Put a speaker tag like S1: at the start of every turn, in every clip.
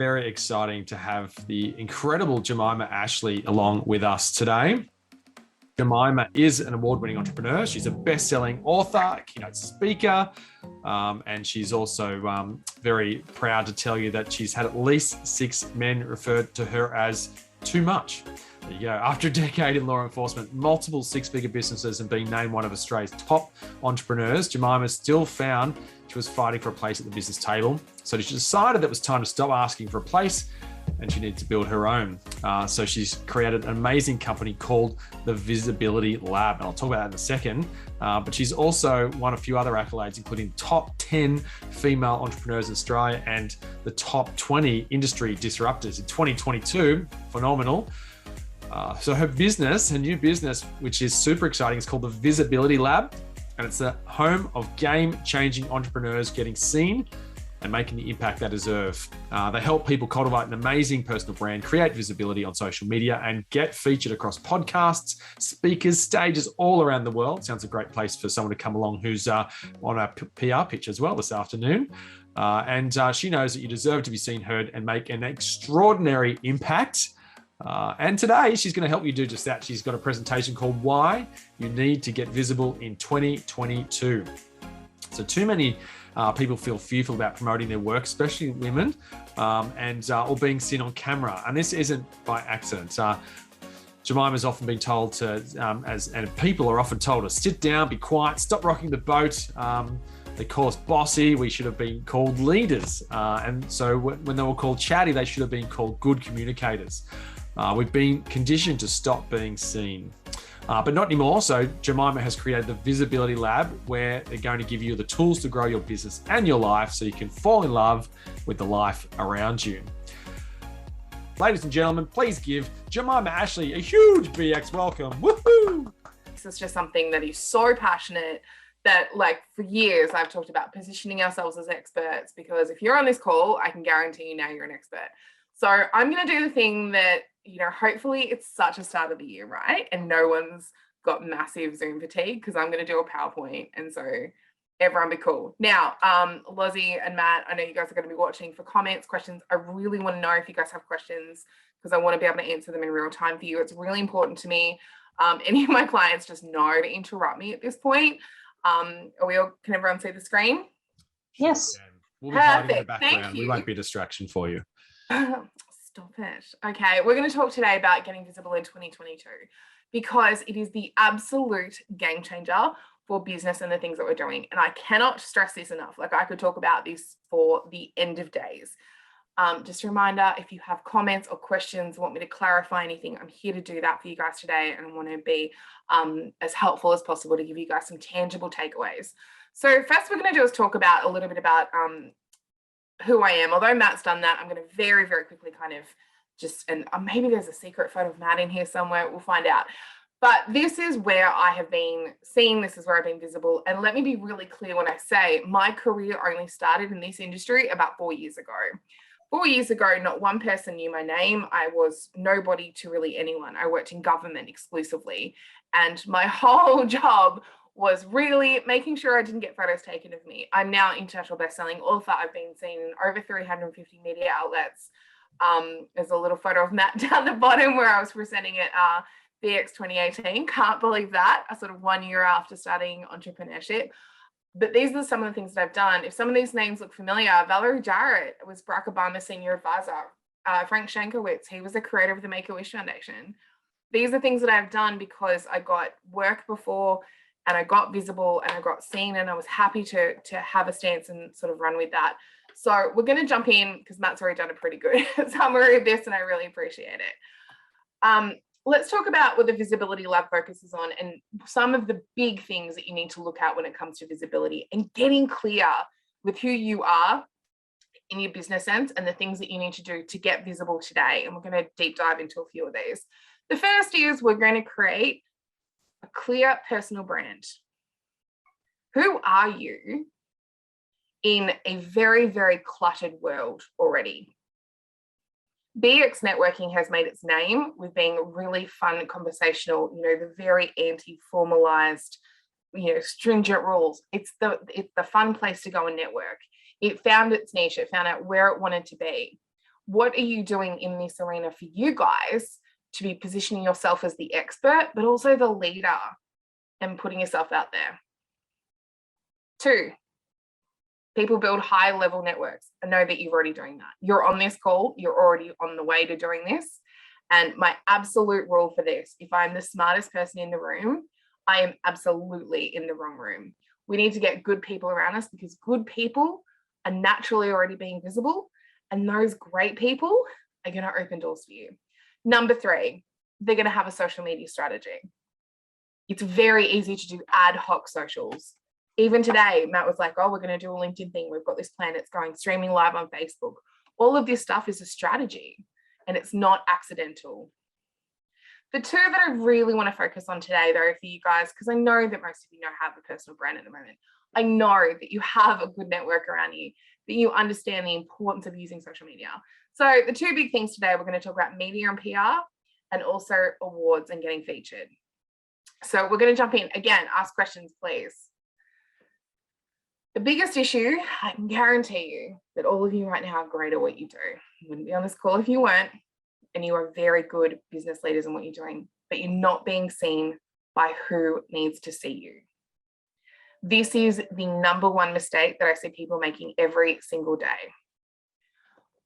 S1: Very exciting to have the incredible Jemimah Ashleigh along with us today. Jemimah is an award-winning entrepreneur. She's a best-selling author, keynote speaker, and she's also very proud to tell you that she's had at least 6 men referred to her as too much. There you go. After a decade in law enforcement, multiple 6-figure businesses, and being named one of Australia's top entrepreneurs, Jemimah still found she was fighting for a place at the business table. So she decided that it was time to stop asking for a place and she needed to build her own. So she's created an amazing company called the Visibility Lab. And I'll talk about that in a second. But she's also won a few other accolades, including top 10 female entrepreneurs in Australia and the top 20 industry disruptors in 2022. Phenomenal. So her new business, which is super exciting, is called the Visibility Lab. And it's the home of game-changing entrepreneurs getting seen and making the impact they deserve. They help people cultivate an amazing personal brand, create visibility on social media, and get featured across podcasts, speakers, stages all around the world. Sounds a great place for someone to come along who's on a PR pitch as well this afternoon. And she knows that you deserve to be seen, heard, and make an extraordinary impact. And today she's going to help you do just that. She's got a presentation called Why You Need to Get Visible in 2022. So too many people feel fearful about promoting their work, especially women, or being seen on camera. And this isn't by accident. Jemimah's often been told to, and people are often told to sit down, be quiet, stop rocking the boat. They call us bossy. We should have been called leaders. And so when they were called chatty, they should have been called good communicators. We've been conditioned to stop being seen. But not anymore. So Jemimah has created the Visibility Lab, where they're going to give you the tools to grow your business and your life so you can fall in love with the life around you. Ladies and gentlemen, please give Jemimah Ashleigh a huge BX welcome. Woohoo!
S2: This is just something that is so passionate that, like, for years I've talked about positioning ourselves as experts, because if you're on this call, I can guarantee you now you're an expert. So I'm going to do the thing that, hopefully it's such a start of the year, right? And no one's got massive Zoom fatigue, because I'm going to do a PowerPoint. And so everyone be cool. Now, Lozzie and Matt, I know you guys are going to be watching for comments, questions. I really want to know if you guys have questions, because I want to be able to answer them in real time for you. It's really important to me. Any of my clients just know to interrupt me at this point. Can everyone see the screen?
S3: Yes.
S1: We'll be hiding in the background. We won't be a distraction for you.
S2: Stop it. Okay, we're going to talk today about getting visible in 2022, because it is the absolute game changer for business and the things that we're doing. And I cannot stress this enough. Like, I could talk about this for the end of days. Just a reminder, if you have comments or questions, want me to clarify anything, I'm here to do that for you guys today, and I want to be as helpful as possible to give you guys some tangible takeaways. So first we're going to do is talk about a little bit about who I am. Although Matt's done that, I'm going to very, very quickly kind of and maybe there's a secret photo of Matt in here somewhere. We'll find out. But this is where I have been seen. This is where I've been visible. And let me be really clear when I say my career only started in this industry about 4 years ago. 4 years ago, not one person knew my name. I was nobody to really anyone. I worked in government exclusively. And my whole job was really making sure I didn't get photos taken of me. I'm now international best-selling author. I've been seen in over 350 media outlets. There's a little photo of Matt down the bottom where I was presenting at BX 2018. Can't believe that, a sort of 1 year after starting entrepreneurship. But these are some of the things that I've done. If some of these names look familiar, Valerie Jarrett was Barack Obama's senior advisor. Frank Shankowitz, he was the creator of the Make-A-Wish Foundation. These are things that I've done because I got work before, and I got visible, and I got seen, and I was happy to have a stance and sort of run with that. So we're going to jump in, because Matt's already done a pretty good summary of this, and I really appreciate it. Let's talk about what the Visibility Lab focuses on, and some of the big things that you need to look at when it comes to visibility and getting clear with who you are in your business sense and the things that you need to do to get visible today. And we're going to deep dive into a few of these. The first is we're going to create a clear personal brand. Who are you in a very, very cluttered world already? BX networking has made its name with being really fun and conversational, the very anti-formalized, stringent rules. It's the fun place to go and network. It found its niche. It found out where it wanted to be. What are you doing in this arena for you guys to be positioning yourself as the expert, but also the leader and putting yourself out there? 2, people build high level networks. I know that you're already doing that. You're on this call, you're already on the way to doing this. And my absolute rule for this, if I'm the smartest person in the room, I am absolutely in the wrong room. We need to get good people around us, because good people are naturally already being visible, and those great people are going to open doors for you. Number 3, they're going to have a social media strategy. It's very easy to do ad hoc socials. Even today, Matt was like, oh, we're going to do a LinkedIn thing. We've got this plan. It's going streaming live on Facebook. All of this stuff is a strategy, and it's not accidental. The 2 that I really want to focus on today, though, for you guys, because I know that most of you know have a personal brand at the moment. I know that you have a good network around you, that you understand the importance of using social media. So the 2 big things today, we're going to talk about media and PR, and also awards and getting featured. So we're going to jump in. Again, ask questions, please. The biggest issue, I can guarantee you that all of you right now are great at what you do. You wouldn't be on this call if you weren't, and you are very good business leaders in what you're doing, but you're not being seen by who needs to see you. This is the number 1 mistake that I see people making every single day.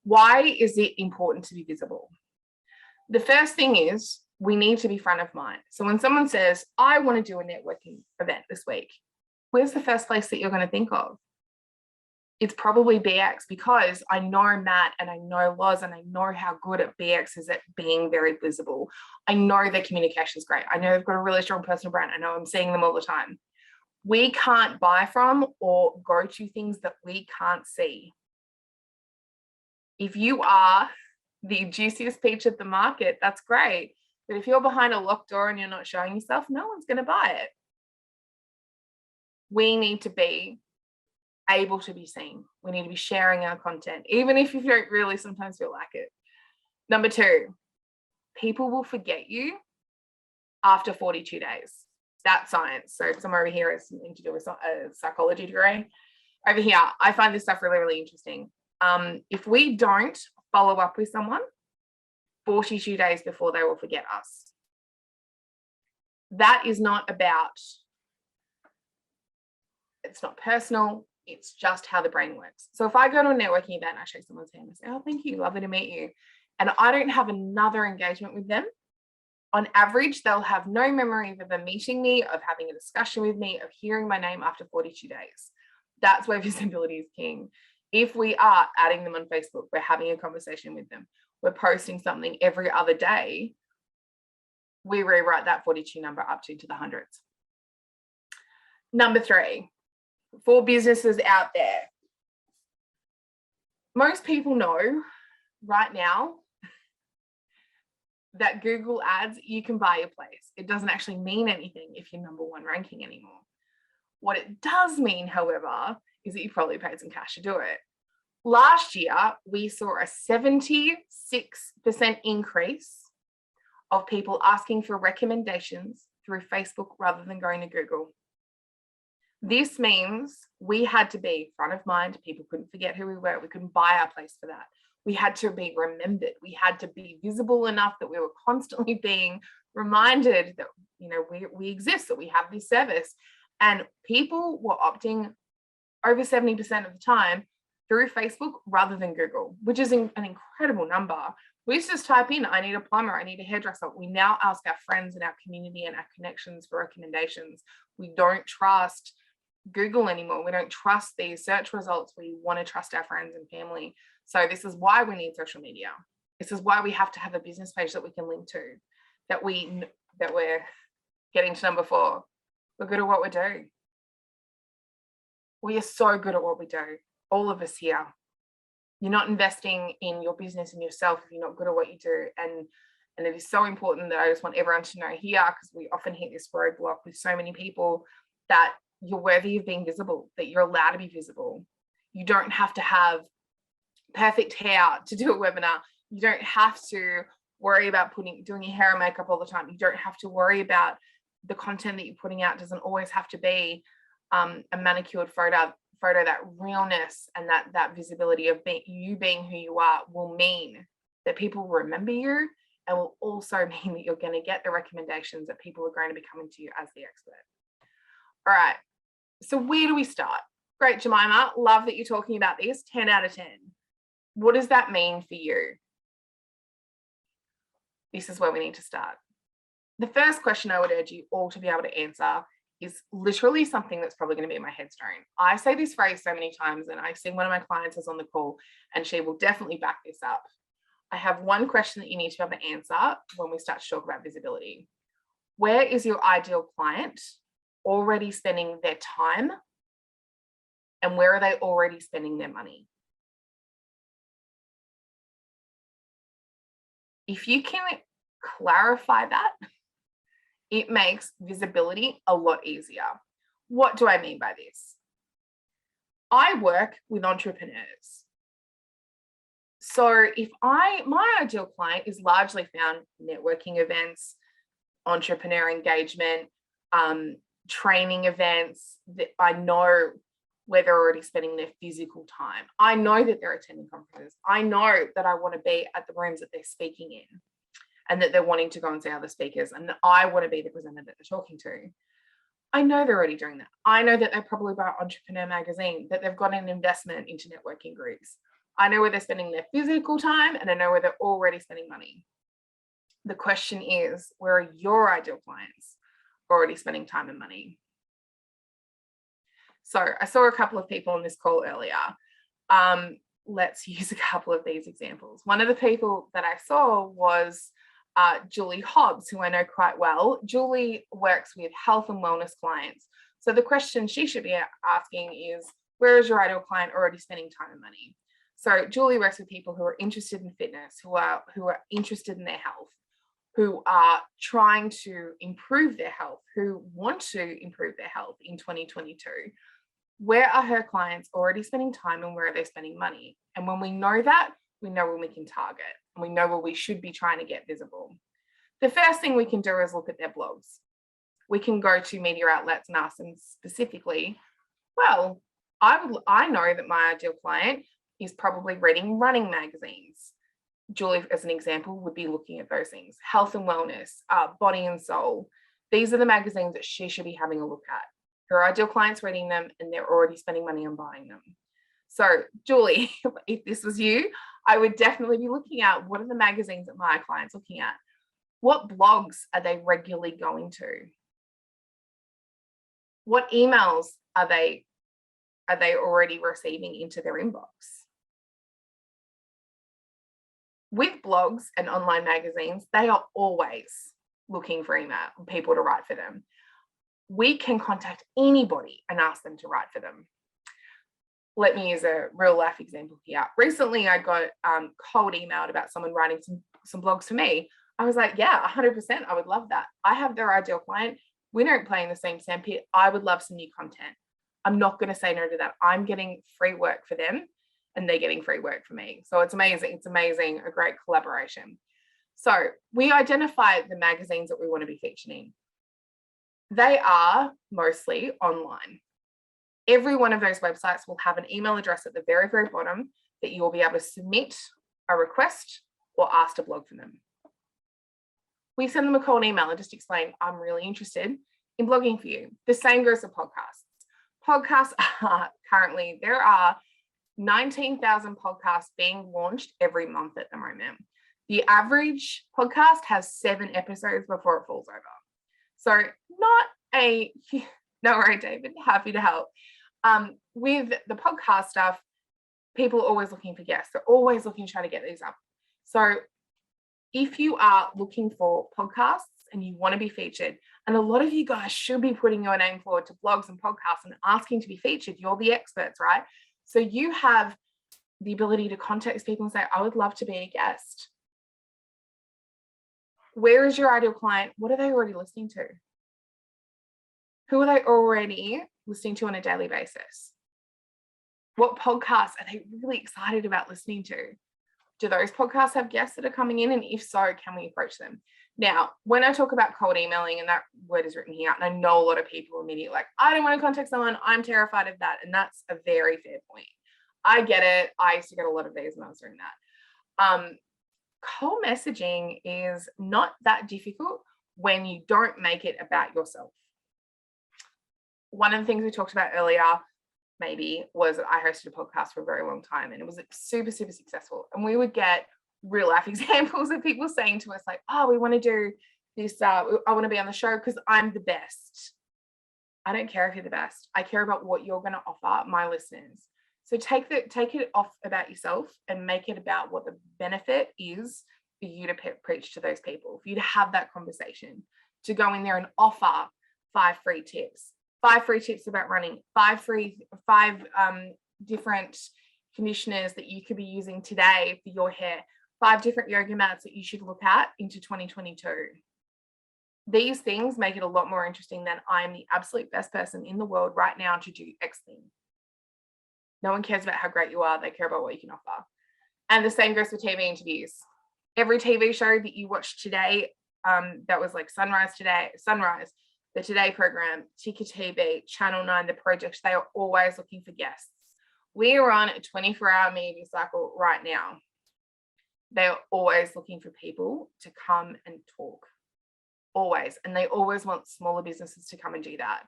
S2: Why is it important to be visible? The first thing is we need to be front of mind. So when someone says, I want to do a networking event this week, where's the first place that you're going to think of? It's probably BX, because I know Matt and I know Loz and I know how good at BX is at being very visible. I know their communication is great. I know they've got a really strong personal brand. I know I'm seeing them all the time. We can't buy from or go to things that we can't see. If you are the juiciest peach at the market, that's great. But if you're behind a locked door and you're not showing yourself, no one's going to buy it. We need to be able to be seen. We need to be sharing our content, even if you don't really sometimes feel like it. Number 2, people will forget you after 42 days. That's science. So somewhere over here is something to do with a psychology degree. Over here, I find this stuff really, really interesting. If we don't follow up with someone 42 days before, they will forget us. That is not about, it's not personal. It's just how the brain works. So if I go to a networking event, I shake someone's hand and say, oh, thank you, lovely to meet you, and I don't have another engagement with them, on average, they'll have no memory of ever meeting me, of having a discussion with me, of hearing my name after 42 days. That's where visibility is king. If we are adding them on Facebook, we're having a conversation with them, we're posting something every other day, we rewrite that 42 number up to the hundreds. Number 3, for businesses out there, most people know right now that Google ads, you can buy your place. It doesn't actually mean anything if you're number 1 ranking anymore. What it does mean, however, is that you probably paid some cash to do it. Last year, we saw a 76% increase of people asking for recommendations through Facebook rather than going to Google. This means we had to be front of mind. People couldn't forget who we were. We couldn't buy our place for that. We had to be remembered. We had to be visible enough that we were constantly being reminded that, you know, we exist, that we have this service. And people were opting over 70% of the time through Facebook rather than Google, which is an incredible number. We used to just type in, I need a plumber, I need a hairdresser. We now ask our friends in our community and our connections for recommendations. We don't trust Google anymore. We don't trust these search results. We want to trust our friends and family. So this is why we need social media. This is why we have to have a business page that we can link to, that we're getting to number 4. We're good at what we do. We are so good at what we do. All of us here. You're not investing in your business and yourself if you're not good at what you do. And it is so important that I just want everyone to know here, because we often hit this roadblock with so many people, that you're worthy of being visible, that you're allowed to be visible. You don't have to have perfect hair to do a webinar. You don't have to worry about doing your hair and makeup all the time. You don't have to worry about the content that you're putting out. Doesn't always have to be a manicured photo, that realness and that visibility of you being who you are will mean that people remember you, and will also mean that you're going to get the recommendations that people are going to be coming to you as the expert. All right. So where do we start? Great, Jemimah. Love that you're talking about this. 10 out of 10. What does that mean for you? This is where we need to start. The first question I would urge you all to be able to answer is literally something that's probably going to be in my headstone. I say this phrase so many times, and I've seen one of my clients is on the call, and she will definitely back this up. I have one question that you need to be able to answer when we start to talk about visibility. Where is your ideal client already spending their time, and where are they already spending their money? If you can clarify that, it makes visibility a lot easier. What do I mean by this? I work with entrepreneurs. So if my ideal client is largely found networking events, entrepreneur engagement, training events, that I know where they're already spending their physical time. I know that they're attending conferences. I know that I want to be at the rooms that they're speaking in, and that they're wanting to go and see other speakers, and that I want to be the presenter that they're talking to. I know they're already doing that. I know that they probably buy Entrepreneur Magazine, that they've got an investment into networking groups. I know where they're spending their physical time, and I know where they're already spending money. The question is, where are your ideal clients already spending time and money? So I saw a couple of people on this call earlier. Let's use a couple of these examples. One of the people that I saw was Julie Hobbs, who I know quite well. Julie works with health and wellness clients. So the question she should be asking is, where is your ideal client already spending time and money? So Julie works with people who are interested in fitness, who are interested in their health, who are trying to improve their health, who want to improve their health in 2022. Where are her clients already spending time, and where are they spending money? And when we know that, we know when we can target, and we know where we should be trying to get visible. The first thing we can do is look at their blogs. We can go to media outlets and ask them specifically, well, I know that my ideal client is probably reading running magazines. Julie, as an example, would be looking at those things. Health and wellness, body and soul. These are the magazines that she should be having a look at. Her ideal client's reading them, and they're already spending money on buying them. So Julie, if this was you, I would definitely be looking at, what are the magazines that my client's looking at? What blogs are they regularly going to? What emails are they already receiving into their inbox? With blogs and online magazines, they are always looking for people to write for them. We can contact anybody and ask them to write for them. Let me use a real life example here. Recently, I got cold emailed about someone writing some blogs for me. I was like, yeah, 100%, I would love that. I have their ideal client. We don't play in the same sandpit. I would love some new content. I'm not going to say no to that. I'm getting free work for them, and they're getting free work for me. So it's amazing. It's amazing, a great collaboration. So we identify the magazines that we want to be featured in. They are mostly online. Every one of those websites will have an email address at the very, very bottom that you will be able to submit a request or ask to blog for them. We send them a cold email and just explain, I'm really interested in blogging for you. The same goes for podcasts. Podcasts are currently, there are 19,000 podcasts being launched every month at the moment. The average podcast has 7 episodes before it falls over. So no worry, David, happy to help. With the podcast stuff, people are always looking for guests. They're always looking to try to get these up. So if you are looking for podcasts and you want to be featured, and a lot of you guys should be putting your name forward to blogs and podcasts and asking to be featured, you're the experts, right? So you have the ability to contact these people and say, I would love to be a guest. Where is your ideal client? What are they already listening to? Who are they already listening to on a daily basis? What podcasts are they really excited about listening to? Do those podcasts have guests that are coming in? And if so, can we approach them? Now, when I talk about cold emailing, and that word is written here, and I know a lot of people immediately like, I don't want to contact someone, I'm terrified of that. And that's a very fair point. I get it. I used to get a lot of these when I was doing that. Cold messaging is not that difficult when you don't make it about yourself. One of the things we talked about earlier, maybe, was that I hosted a podcast for a very long time, and it was super, super successful. And we would get real life examples of people saying to us like, oh, we want to do this, I want to be on the show because I'm the best. I don't care if you're the best. I care about what you're going to offer my listeners. So take it off about yourself and make it about what the benefit is for you to preach to those people, for you to have that conversation, to go in there and offer 5 free tips about running, 5 different conditioners that you could be using today for your hair, 5 different yoga mats that you should look at into 2022. These things make it a lot more interesting than I'm the absolute best person in the world right now to do X thing. No one cares about how great you are. They care about what you can offer. And the same goes for TV interviews. Every TV show that you watch today, that was like Sunrise, the Today program, Ticker TV, Channel 9, The Project, they are always looking for guests. We are on a 24-hour media cycle right now. They are always looking for people to come and talk. Always. And they always want smaller businesses to come and do that.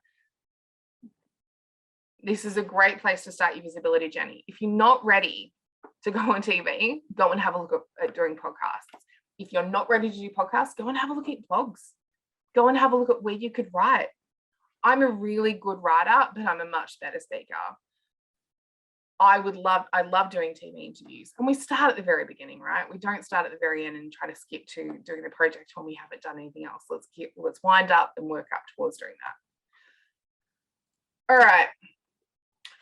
S2: This is a great place to start your visibility journey. If you're not ready to go on TV, go and have a look at doing podcasts. If you're not ready to do podcasts, go and have a look at blogs. Go and have a look at where you could write. I'm a really good writer, but I'm a much better speaker. I love doing TV interviews. And we start at the very beginning, right? We don't start at the very end and try to skip to doing the project when we haven't done anything else. Let's wind up and work up towards doing that. All right.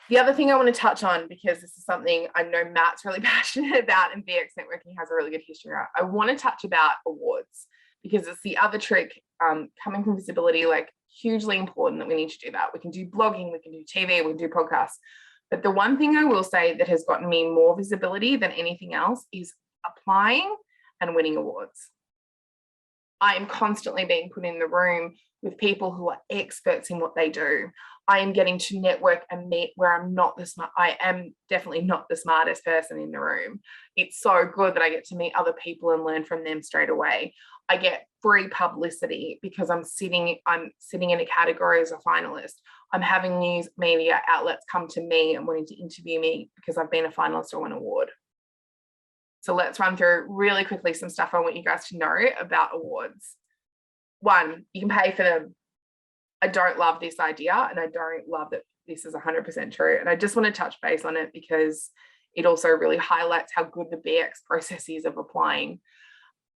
S2: The other thing I want to touch on, because this is something I know Matt's really passionate about and VX Networking has a really good history around, I want to touch about awards, because it's the other trick, coming from visibility, like hugely important that we need to do that. We can do blogging, we can do TV, we can do podcasts. But the one thing I will say that has gotten me more visibility than anything else is applying and winning awards. I am constantly being put in the room with people who are experts in what they do. I am getting to network and meet where I am definitely not the smartest person in the room. It's so good that I get to meet other people and learn from them straight away. I get free publicity because I'm sitting in a category as a finalist. I'm having news media outlets come to me and wanting to interview me because I've been a finalist or won an award. So let's run through really quickly some stuff I want you guys to know about awards. 1, you can pay for them. I don't love this idea, and I don't love that this is 100% true. And I just want to touch base on it because it also really highlights how good the BX process is of applying.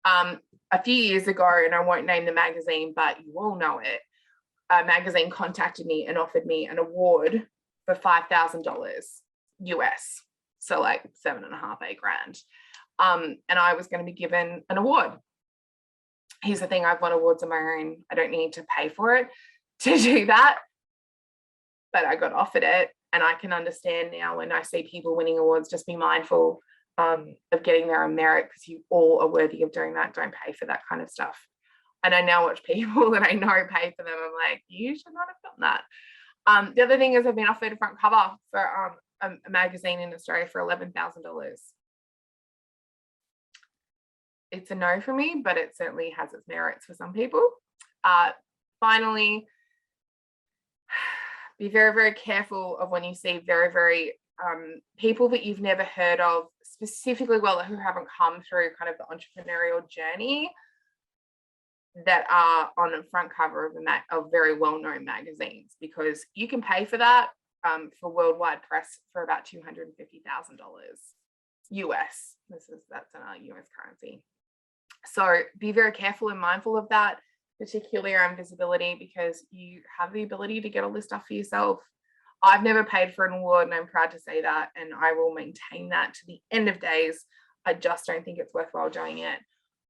S2: A few years ago, and I won't name the magazine, but you all know it, a magazine contacted me and offered me an award for $5,000 US. So like $7,500-8,000. And I was going to be given an award. Here's the thing, I've won awards on my own. I don't need to pay for it to do that, but I got offered it. And I can understand now when I see people winning awards, just be mindful of getting there on merit, because you all are worthy of doing that. Don't pay for that kind of stuff. And I now watch people that I know pay for them. I'm like, you should not have done that. The other thing is I've been offered a front cover for a magazine in Australia for $11,000. It's a no for me, but it certainly has its merits for some people. Finally, be very, very careful of when you see very, very people that you've never heard of, specifically who haven't come through kind of the entrepreneurial journey, that are on the front cover of very well-known magazines, because you can pay for that for worldwide press for about $250,000 US. That's in our US currency. So be very careful and mindful of that, particularly around visibility, because you have the ability to get all this stuff for yourself. I've never paid for an award, and I'm proud to say that, and I will maintain that to the end of days. I just don't think it's worthwhile doing it,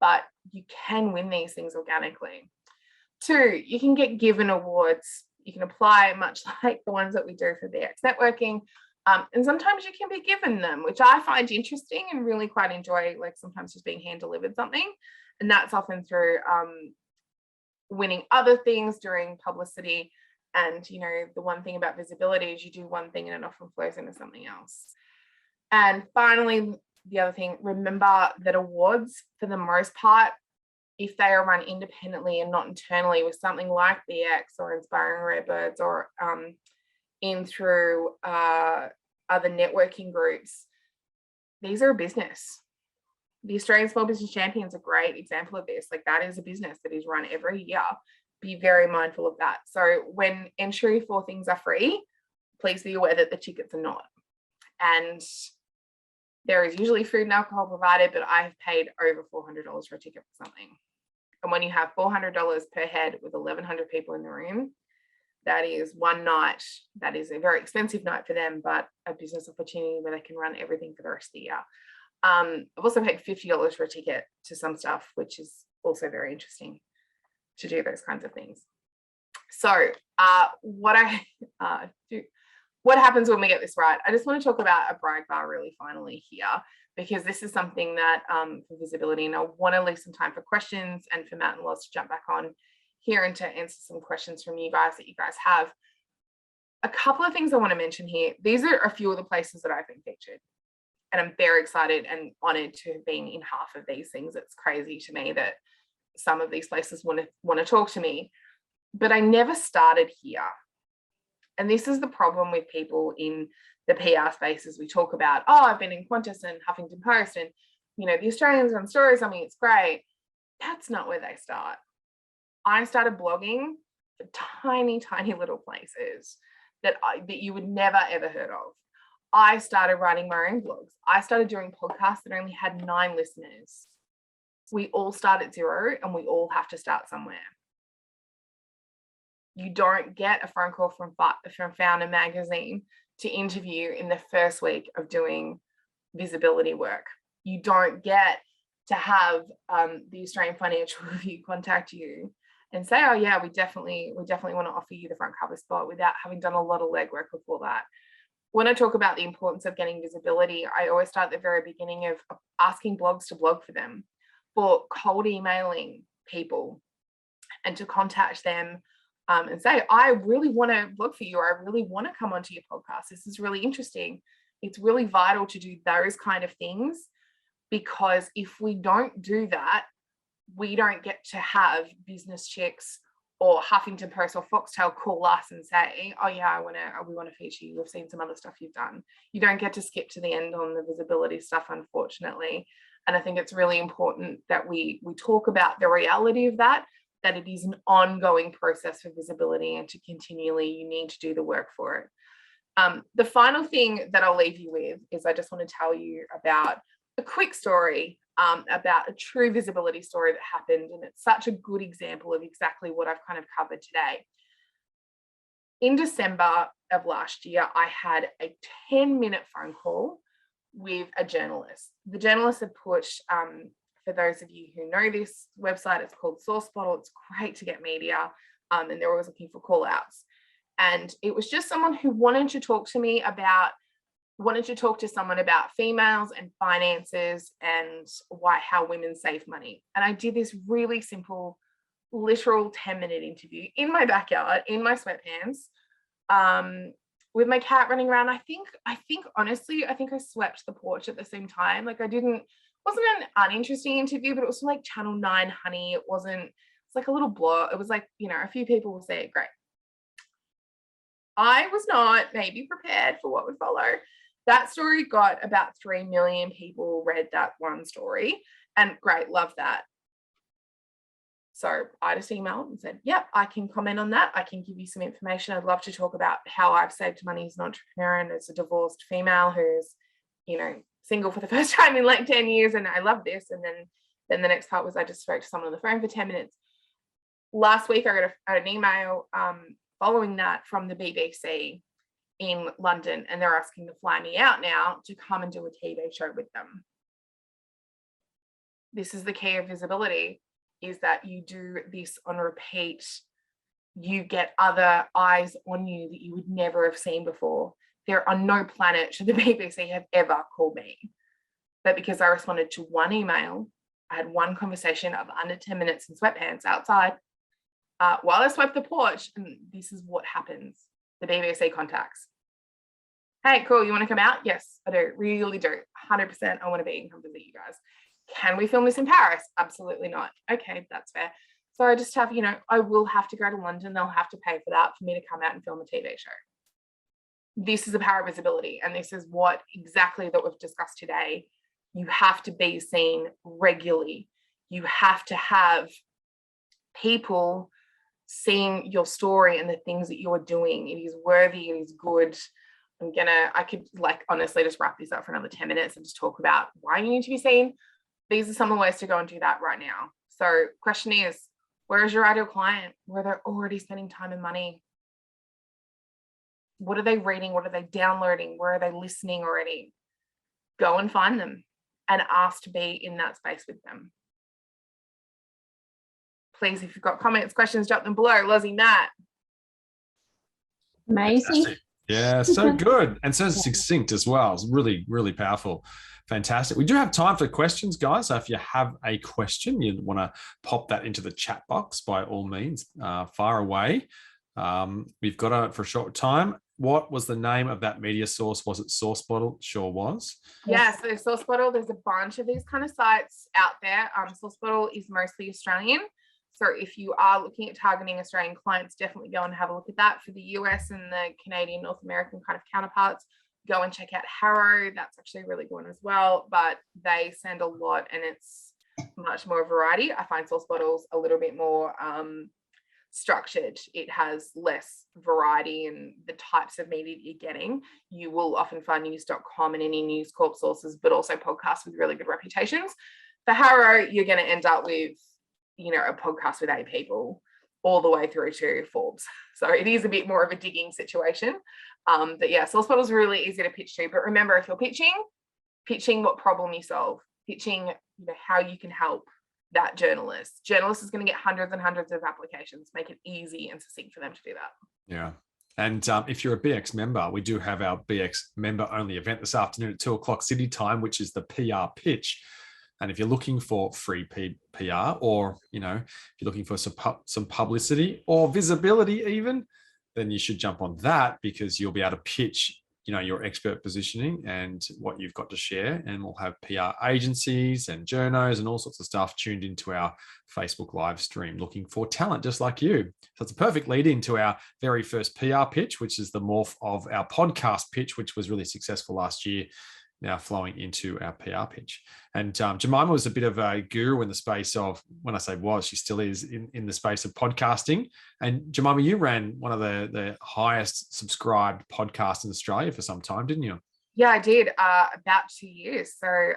S2: but you can win these things organically. 2, you can get given awards. You can apply, much like the ones that we do for VX Networking, and sometimes you can be given them, which I find interesting and really quite enjoy, like sometimes just being hand delivered something. And that's often through winning other things during publicity. And, you know, the one thing about visibility is you do one thing and it often flows into something else. And finally, the other thing, remember that awards, for the most part, if they are run independently and not internally with something like BX or Inspiring Redbirds or in through other networking groups, these are a business. The Australian Small Business Champion is a great example of this. Like, that is a business that is run every year. Be very mindful of that. So when entry for things are free, please be aware that the tickets are not. And there is usually food and alcohol provided, but I've paid over $400 for a ticket for something. And when you have $400 per head with 1,100 people in the room, that is one night. That is a very expensive night for them, but a business opportunity where they can run everything for the rest of the year. I've also paid $50 for a ticket to some stuff, which is also very interesting to do those kinds of things. So what happens when we get this right? I just want to talk about a brag bar really finally here, because this is something that for visibility, and I want to leave some time for questions and for Matt and Loz to jump back on here and to answer some questions from you guys that you guys have. A couple of things I want to mention here. These are a few of the places that I've been featured, and I'm very excited and honored to have been in half of these things. It's crazy to me that some of these places want to talk to me, but I never started here. And this is the problem with people in the PR spaces. We talk about, oh, I've been in Qantas and Huffington Post and, you know, the Australians on stories. I mean, it's great. That's not where they start. I started blogging for tiny, tiny little places that you would never, ever heard of. I started writing my own blogs. I started doing podcasts that only had 9 listeners. We all start at 0 and we all have to start somewhere. You don't get a phone call from Founder Magazine to interview in the first week of doing visibility work. You don't get to have the Australian Financial Review contact you and say, oh yeah, we definitely want to offer you the front cover spot, without having done a lot of legwork before that. When I talk about the importance of getting visibility, I always start at the very beginning of asking blogs to blog for them, for cold emailing people and to contact them and say, I really want to blog for you, or I really want to come onto your podcast. This is really interesting. It's really vital to do those kind of things, because if we don't do that, we don't get to have Business Chicks or Huffington Post or Foxtel call us and say, oh yeah, we want to feature you. We've seen some other stuff you've done. You don't get to skip to the end on the visibility stuff, unfortunately. And I think it's really important that we talk about the reality of that it is an ongoing process for visibility, and to continually, you need to do the work for it. The final thing that I'll leave you with is I just want to tell you about a quick story about a true visibility story that happened. And it's such a good example of exactly what I've kind of covered today. In December of last year, I had a 10-minute phone call with a journalist. The journalist had put, for those of you who know this website, it's called Source Bottle. It's great to get media, and they're always looking for call outs. And it was just someone who wanted to talk to someone about females and finances and how women save money. And I did this really simple, literal 10-minute interview in my backyard, in my sweatpants, with my cat running around. I think honestly, I swept the porch at the same time. Like, wasn't an uninteresting interview, but it was like Channel 9 honey. It's like a little blur. It was like, you know, a few people will say it great. I was not maybe prepared for what would follow. That story got about 3 million people read that one story, and great, love that. So I just emailed and said, yep, I can comment on that. I can give you some information. I'd love to talk about how I've saved money as an entrepreneur and as a divorced female who's, you know, single for the first time in like 10 years. And I love this. And then the next part was I just spoke to someone on the phone for 10 minutes. Last week, I got an email following that from the BBC in London, and they're asking to fly me out now to come and do a TV show with them. This is the key of visibility, is that you do this on repeat. You get other eyes on you that you would never have seen before. There on no planet should the BBC have ever called me. But because I responded to one email I had one conversation of under 10 minutes in sweatpants outside while I swept the porch. And this is what happens. The BBC contacts. Hey, cool. You want to come out? Yes, I do. Really do. 100%. I want to be and come visit you guys. Can we film this in Paris? Absolutely not. Okay, that's fair. So I just have, I will have to go to London. They'll have to pay for that for me to come out and film a TV show. This is the power of visibility. And this is what exactly that we've discussed today. You have to be seen regularly. You have to have people seeing your story and the things that you're doing. It is worthy. It is good. I could honestly just wrap this up for another 10 minutes and just talk about why you need to be seen. These are some of the ways to go and do that right now. So question is, where is your ideal client? Where they're already spending time and money? What are they reading? What are they downloading? Where are they listening already? Go and find them and ask to be in that space with them. Please, if you've got comments, questions, drop them below. Lozzie, Matt.
S3: Amazing.
S1: Fantastic. Yeah, so good. And so succinct as well. It's really, really powerful. Fantastic. We do have time for questions, guys. So if you have a question, you want to pop that into the chat box, by all means, far away. We've got it for a short time. What was the name of that media source? Was it SourceBottle? Sure was.
S2: Yeah, so SourceBottle, there's a bunch of these kind of sites out there. SourceBottle is mostly Australian. So if you are looking at targeting Australian clients, definitely go and have a look at that. For the US and the Canadian, North American kind of counterparts, go and check out Harrow. That's actually a really good one as well, but they send a lot and it's much more variety. I find SourceBottle's a little bit more structured. It has less variety in the types of media that you're getting. You will often find news.com and any News Corp sources, but also podcasts with really good reputations. For Harrow, you're going to end up with a podcast with 8 people all the way through to Forbes. So it is a bit more of a digging situation. But yeah, SourceBottle is really easy to pitch to. But remember, if you're pitching what problem you solve, pitching how you can help that journalist. Journalist is going to get hundreds and hundreds of applications. Make it easy and succinct for them to do that.
S1: Yeah. And if you're a BX member, we do have our BX member only event this afternoon at 2:00 City time, which is the PR pitch. And if you're looking for free PR, or if you're looking for some publicity or visibility even, then you should jump on that, because you'll be able to pitch your expert positioning and what you've got to share. And we'll have PR agencies and journos and all sorts of stuff tuned into our Facebook live stream looking for talent just like you. So it's a perfect lead into our very first PR pitch, which is the morph of our podcast pitch, which was really successful last year, now flowing into our PR pitch. And Jemimah was a bit of a guru in the space of, when I say was, she still is in the space of podcasting. And Jemimah, you ran one of the highest subscribed podcasts in Australia for some time, didn't you?
S2: Yeah, I did, about 2 years. So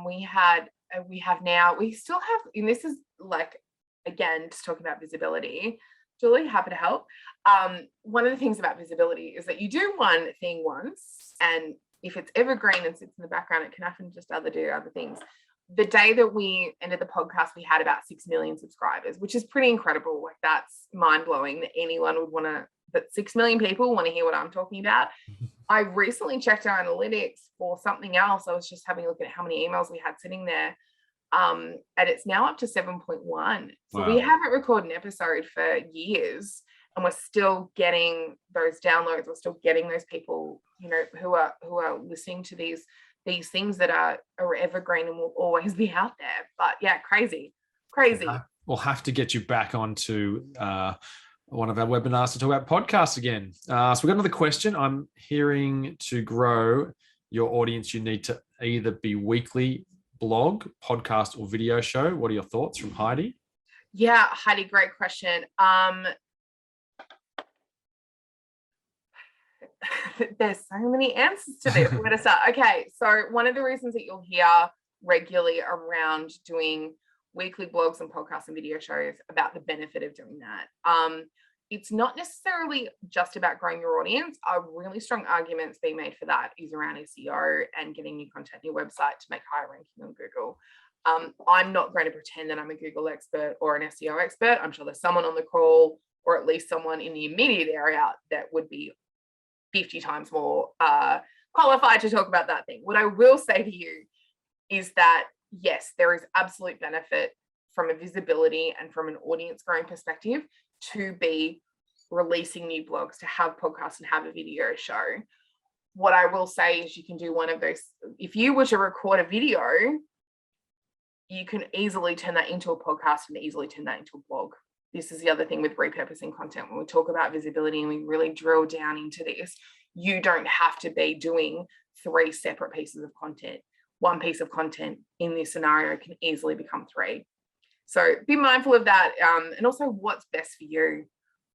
S2: we still have, and this is again, just talking about visibility, Julie, happy to help. One of the things about visibility is that you do one thing once, and if it's evergreen and sits in the background, it can often just do other things. The day that we ended the podcast, we had about 6 million subscribers, which is pretty incredible. That's mind blowing that anyone would want to, that 6 million people want to hear what I'm talking about. I recently checked our analytics for something else. I was just having a look at how many emails we had sitting there. And it's now up to 7.1. So
S1: wow.
S2: We haven't recorded an episode for years, and we're still getting those downloads. We're still getting those people, who are listening to these things that are evergreen and will always be out there. But yeah, crazy.
S1: We'll have to get you back onto one of our webinars to talk about podcasts again. So we've got another question. I'm hearing to grow your audience, you need to either be weekly blog, podcast, or video show. What are your thoughts, from Heidi?
S2: Yeah, Heidi, great question. There's so many answers to this. Where to start? Okay, so one of the reasons that you'll hear regularly around doing weekly blogs and podcasts and video shows about the benefit of doing that. It's not necessarily just about growing your audience. A really strong arguments being made for that is around SEO and getting new content on your website to make higher ranking on Google. I'm not going to pretend that I'm a Google expert or an SEO expert. I'm sure there's someone on the call, or at least someone in the immediate area, that would be 50 times more qualified to talk about that thing. What I will say to you is that yes, there is absolute benefit from a visibility and from an audience growing perspective to be releasing new blogs, to have podcasts and have a video show. What I will say is you can do one of those. If you were to record a video, you can easily turn that into a podcast and easily turn that into a blog. This is the other thing with repurposing content. When we talk about visibility and we really drill down into this, you don't have to be doing 3 separate pieces of content. One piece of content in this scenario can easily become 3. So be mindful of that. And also what's best for you.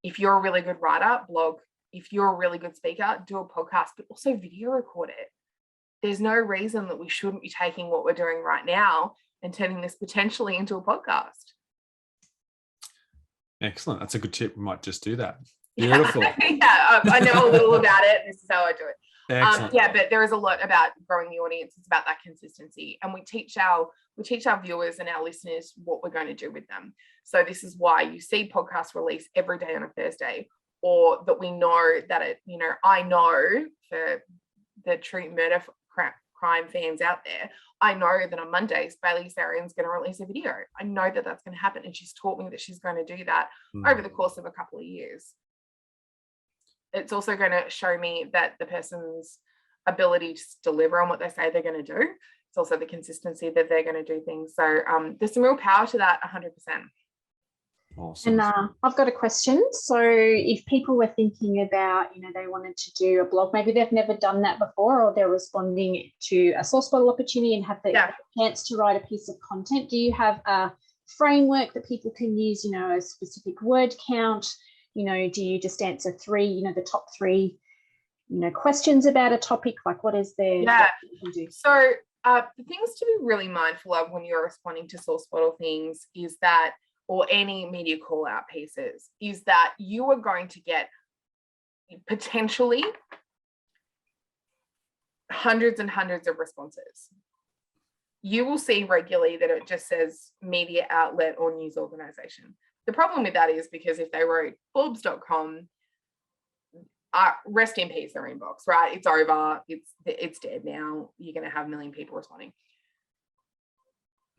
S2: If you're a really good writer, blog. If you're a really good speaker, do a podcast, but also video record it. There's no reason that we shouldn't be taking what we're doing right now and turning this potentially into a podcast.
S1: Excellent. That's a good tip. We might just do that. Beautiful.
S2: Yeah, I know a little about it. This is how I do it.
S1: Excellent.
S2: But there is a lot about growing the audience. It's about that consistency, and we teach our viewers and our listeners what we're going to do with them. So this is why you see podcasts release every day on a Thursday, or that we know that it. I know for the true murder crime fans out there, I know that on Mondays Bailey Sarian's going to release a video. I know that that's going to happen, and she's taught me that she's going to do that over the course of a couple of years. It's also going to show me that the person's ability to deliver on what they say they're going to do. It's also the consistency that they're going to do things. So there's some real power to that, 100%.
S1: Awesome.
S3: And I've got a question. So if people were thinking about, they wanted to do a blog, maybe they've never done that before, or they're responding to a source bottle opportunity and have the chance to write a piece of content, do you have a framework that people can use, a specific word count? Do you just answer 3, the top 3, questions about a topic? Like, what is there?
S2: Yeah. So the things to be really mindful of when you're responding to source bottle things is that, or any media call out pieces, is that you are going to get potentially hundreds and hundreds of responses. You will see regularly that it just says media outlet or news organization. The problem with that is because if they wrote Forbes.com, rest in peace, their inbox, right? It's over. It's dead now. You're going to have 1 million people responding.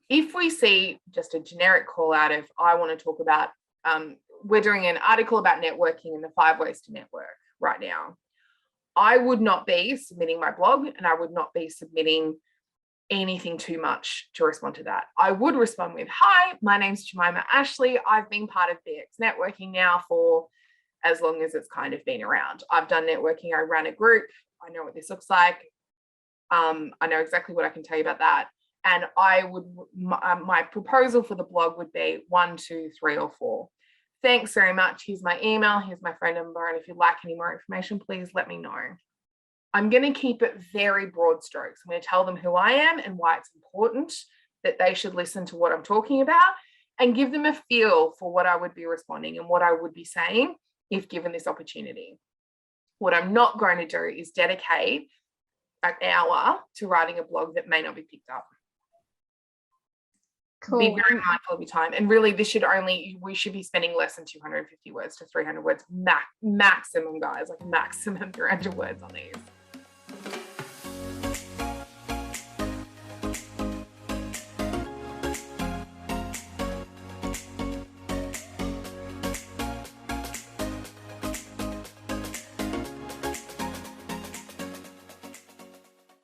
S2: If we see just a generic call out of, I want to talk about, we're doing an article about networking and the 5 ways to network right now, I would not be submitting my blog, and I would not be submitting anything too much to respond to that. I would respond with, hi, my name's Jemimah Ashleigh. I've been part of BX Networking now for as long as it's kind of been around. I've done networking. I ran a group. I know what this looks like. I know exactly what I can tell you about that. And I would, my proposal for the blog would be 1, 2, 3, or 4. Thanks very much. Here's my email. Here's my phone number. And if you'd like any more information, please let me know. I'm going to keep it very broad strokes. I'm going to tell them who I am and why it's important that they should listen to what I'm talking about, and give them a feel for what I would be responding and what I would be saying if given this opportunity. What I'm not going to do is dedicate an hour to writing a blog that may not be picked up. Cool. Be very mindful of your time. And really, we should be spending less than 250 words to 300 words maximum, guys, like maximum 300 words on these.